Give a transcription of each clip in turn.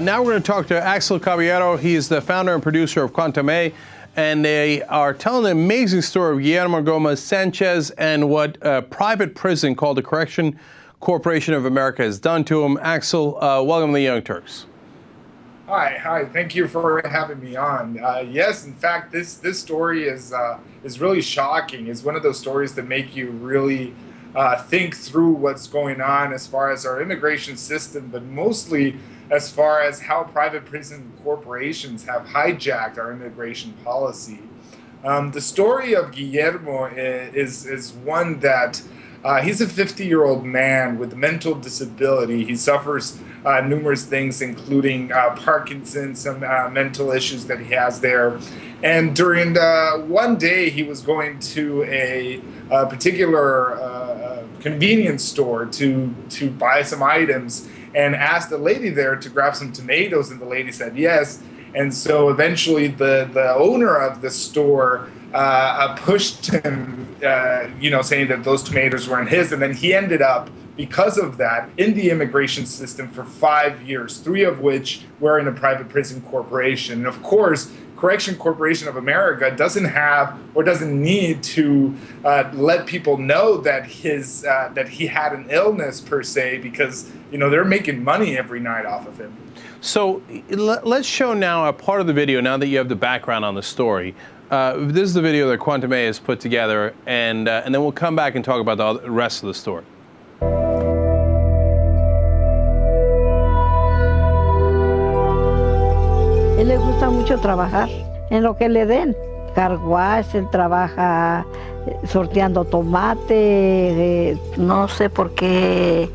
Now we're going to talk to Axel Caballero. He is the founder and producer of Cuentame, and they are telling the amazing story of Guillermo Gomez Sanchez and what a private prison called the Correction Corporation of America has done to him. Axel, welcome to the Young Turks. Hi. Thank you for having me on. Yes, in fact, this story is really shocking. It's one of those stories that make you really think through what's going on as far as our immigration system, but mostly as far as how private prison corporations have hijacked our immigration policy. The story of Guillermo is one that he's a 50-year-old man with a mental disability. He suffers numerous things, including Parkinson's, some mental issues that he has there. And during one day, he was going to a particular convenience store to buy some items, and asked the lady there to grab some tomatoes, and the lady said yes. And so eventually the owner of the store pushed him, saying that those tomatoes weren't his. And then he ended up, because of that, in the immigration system for 5 years, 3 of which were in a private prison corporation. And of course, Correction Corporation of America doesn't have or doesn't need to let people know that that he had an illness per se, because they're making money every night off of him. So let's show now a part of the video now that you have the background on the story. This is the video that Cuentame has put together, and then we'll come back and talk about the rest of the story. Él le gusta mucho trabajar en lo que le den. Carguas, él trabaja sorteando tomate, no sé por qué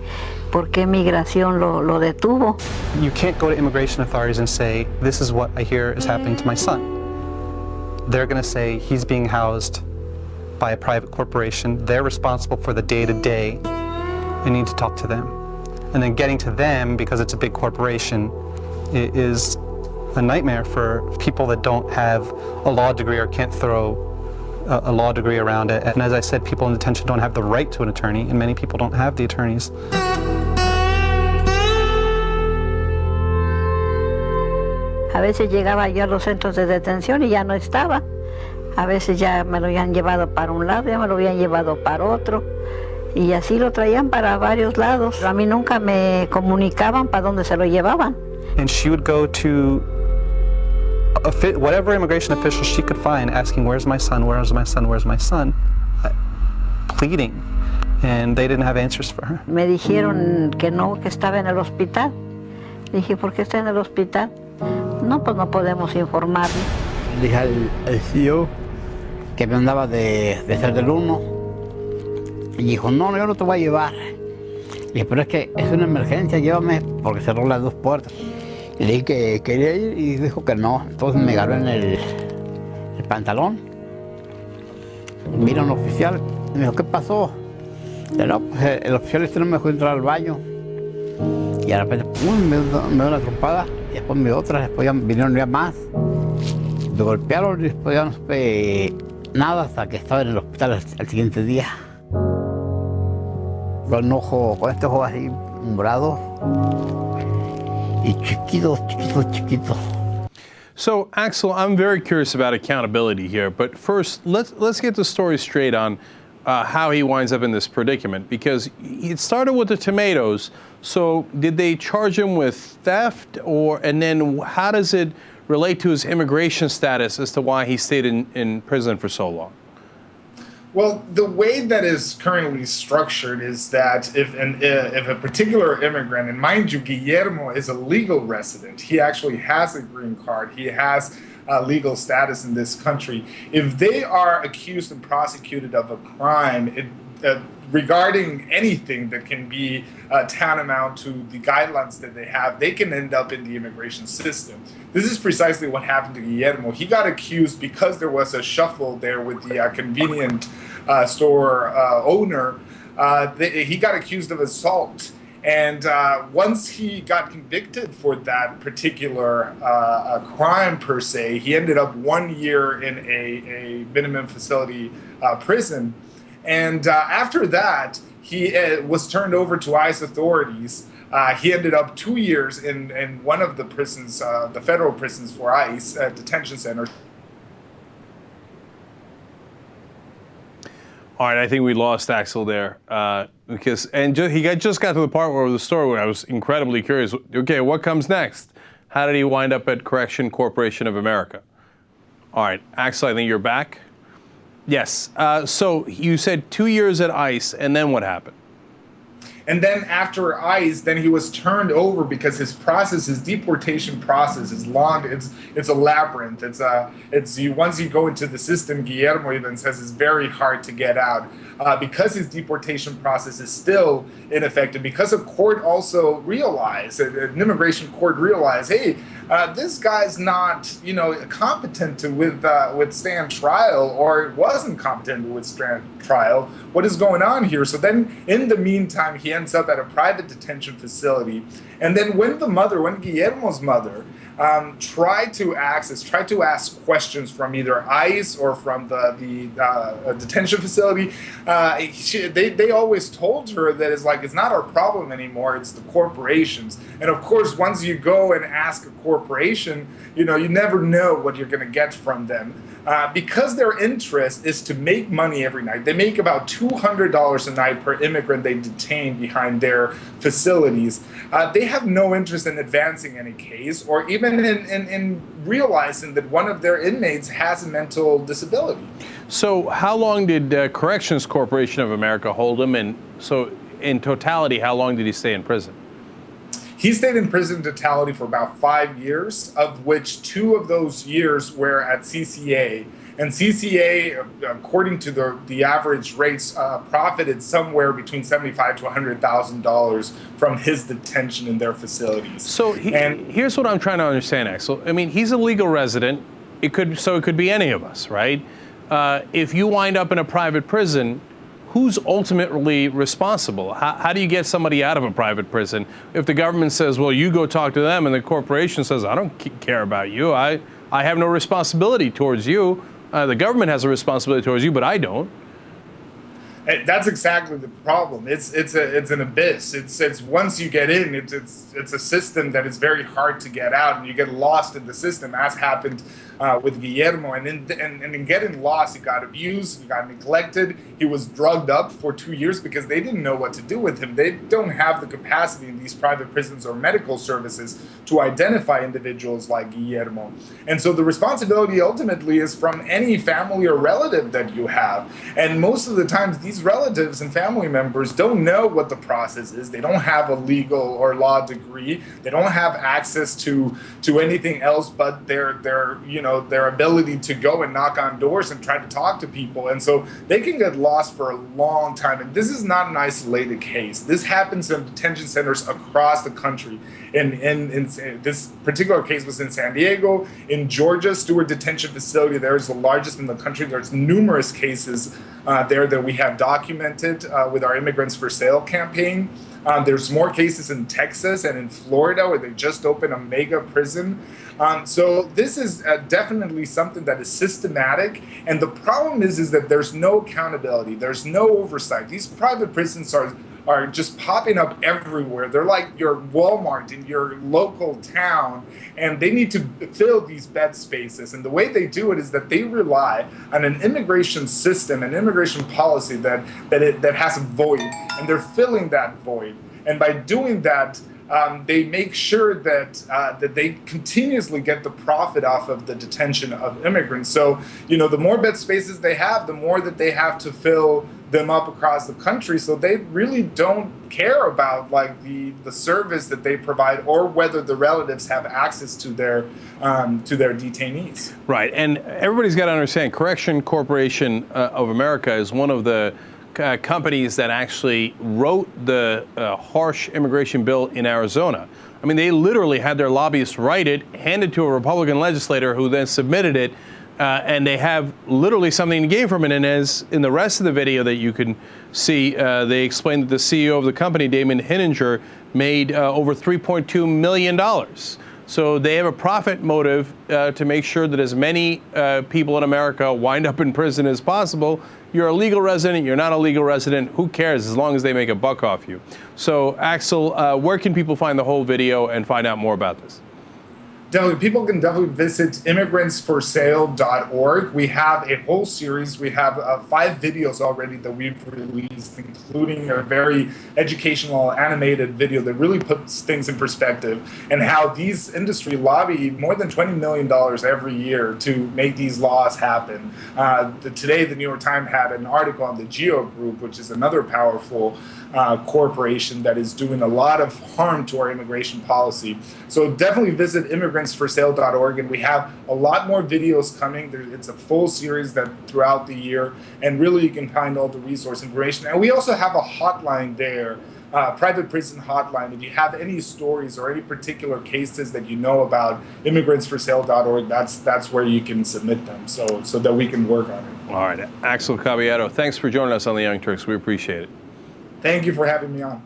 migración lo detuvo. You can't go to immigration authorities and say, this is what I hear is happening to my son. They're going to say he's being housed by a private corporation. They're responsible for the day-to-day. You need to talk to them. And then getting to them, because it's a big corporation, is a nightmare for people that don't have a law degree or can't throw a law degree around it. And as I said, people in detention don't have the right to an attorney, and many people don't have the attorneys. A veces llegaba yo a los centros de detención y ya no estaba. A veces ya me lo habían llevado para un lado, ya me lo habían llevado para otro. Y así lo traían para varios lados. A mí nunca me comunicaban para dónde se lo llevaban. And she would go to whatever immigration official she could find, asking, where's my son, where's my son, where's my son, pleading, and they didn't have answers for her. Me dijeron que no, que estaba en el hospital. Dije, ¿por qué está en el hospital? No, pues no podemos informarle. Dije al CEO que me andaba de ser del 1, y dijo, no, yo no te voy a llevar. Dije, pero es que es una emergencia, llévame, porque cerró las 2 puertas. Y le dije que quería ir y dijo que no. Entonces me agarró en el pantalón. Vino un oficial y me dijo, ¿qué pasó? Dije, no, pues el oficial no me dejó entrar al baño. Y de repente, pum, me dio una trompada. Y después me dio otra, después ya vinieron ya más. Me golpearon y después ya no supe nada hasta que estaba en el hospital al siguiente día. Con este ojo así morado y chiquito. So, Axel, I'm very curious about accountability here, but first, let's get the story straight on how he winds up in this predicament, because it started with the tomatoes. So, did they charge him with theft, and then how does it relate to his immigration status as to why he stayed in prison for so long? Well, the way that is currently structured is that if a particular immigrant, and mind you, Guillermo is a legal resident, he actually has a green card, he has legal status in this country. If they are accused and prosecuted of a crime regarding anything that can be tantamount to the guidelines that they have, they can end up in the immigration system. This is precisely what happened to Guillermo. He got accused because there was a shuffle there with the convenient store owner. He got accused of assault. And once he got convicted for that particular crime per se, he ended up 1 year in a minimum facility prison. And after that, he was turned over to ICE authorities He ended up 2 years in one of the prisons, the federal prisons for ICE detention centers. All right, I think we lost Axel there because he just got to the part where the story where I was incredibly curious. Okay, what comes next? How did he wind up at Correction Corporation of America? All right, Axel, I think you're back. Yes. So you said 2 years at ICE, and then what happened? And then after ICE, then he was turned over because his process, his deportation process is long. It's a labyrinth. Once you go into the system, Guillermo even says it's very hard to get out because his deportation process is still ineffective. Because a court also realized, an immigration court realized, hey, this guy's not, competent to withstand trial, or wasn't competent to withstand trial. What is going on here? So then, in the meantime, he ends up at a private detention facility. And then when Guillermo's mother tried to ask questions from either ICE or from the detention facility, they always told her that it's not our problem anymore, it's the corporations. And of course, once you go and ask a corporation, you never know what you're going to get from them. Because their interest is to make money every night. They make about $200 a night per immigrant they detain behind their facilities. They have no interest in advancing any case, or even in realizing that one of their inmates has a mental disability. So how long did Corrections Corporation of America hold him? And so in totality, how long did he stay in prison? He stayed in prison in totality for about 5 years, of which 2 of those years were at CCA. And CCA, according to the average rates, profited somewhere between $75,000 to $100,000 from his detention in their facilities. So here's what I'm trying to understand, Axel. I mean, he's a legal resident. It could be any of us, right? If you wind up in a private prison, who's ultimately responsible? How do you get somebody out of a private prison if the government says, well, you go talk to them, and the corporation says, I don't care about you. I have no responsibility towards you. The government has a responsibility towards you, but I don't. That's exactly the problem. It's an abyss. It's once you get in, it's a system that is very hard to get out, and you get lost in the system, as happened with Guillermo. And in getting lost, he got abused, he got neglected, he was drugged up for 2 years because they didn't know what to do with him. They don't have the capacity in these private prisons or medical services to identify individuals like Guillermo. And so the responsibility ultimately is from any family or relative that you have. And most of the times, these relatives and family members don't know what the process is. They don't have a legal or law degree. They don't have access to anything else but their ability to go and knock on doors and try to talk to people. And so they can get lost for a long time. And this is not an isolated case. This happens in detention centers across the country. In this particular case was in San Diego. In Georgia, Stewart Detention Facility, there is the largest in the country. There's numerous cases there that we have documented with our Immigrants for Sale campaign. There's more cases in Texas and in Florida where they just opened a mega prison. So this is definitely something that is systematic. And the problem is that there's no accountability. There's no oversight. These private prisons are just popping up everywhere. They're like your Walmart in your local town, and they need to fill these bed spaces. And the way they do it is that they rely on an immigration system, an immigration policy that has a void, and they're filling that void. And by doing that, they make sure that they continuously get the profit off of the detention of immigrants. So, the more bed spaces they have, the more that they have to fill them up across the country. So they really don't care about the service that they provide, or whether the relatives have access to their detainees. Right, and everybody's got to understand, Correction Corporation of America is one of the companies that actually wrote the harsh immigration bill in Arizona. I mean, they literally had their lobbyists write it, hand it to a Republican legislator who then submitted it, and they have literally something to gain from it. And as in the rest of the video that you can see, they explained that the CEO of the company, Damon Hinninger, made over $3.2 million. So they have a profit motive to make sure that as many people in America wind up in prison as possible. You're a legal resident, you're not a legal resident, who cares as long as they make a buck off you. So Axel, where can people find the whole video and find out more about this? Definitely, people can definitely visit immigrantsforsale.org. We have a whole series. We have 5 videos already that we've released, including a very educational animated video that really puts things in perspective and how these industry lobby more than $20 million every year to make these laws happen. Today, the New York Times had an article on the Geo Group, which is another powerful corporation that is doing a lot of harm to our immigration policy. So definitely visit immigrantsforsale.org, and we have a lot more videos coming. It's a full series that throughout the year, and really you can find all the resource information. And we also have a hotline there, private prison hotline. If you have any stories or any particular cases that you know about, immigrantsforsale.org, that's where you can submit them so that we can work on it. All right, Axel Caballero, thanks for joining us on the Young Turks. We appreciate it. Thank you for having me on.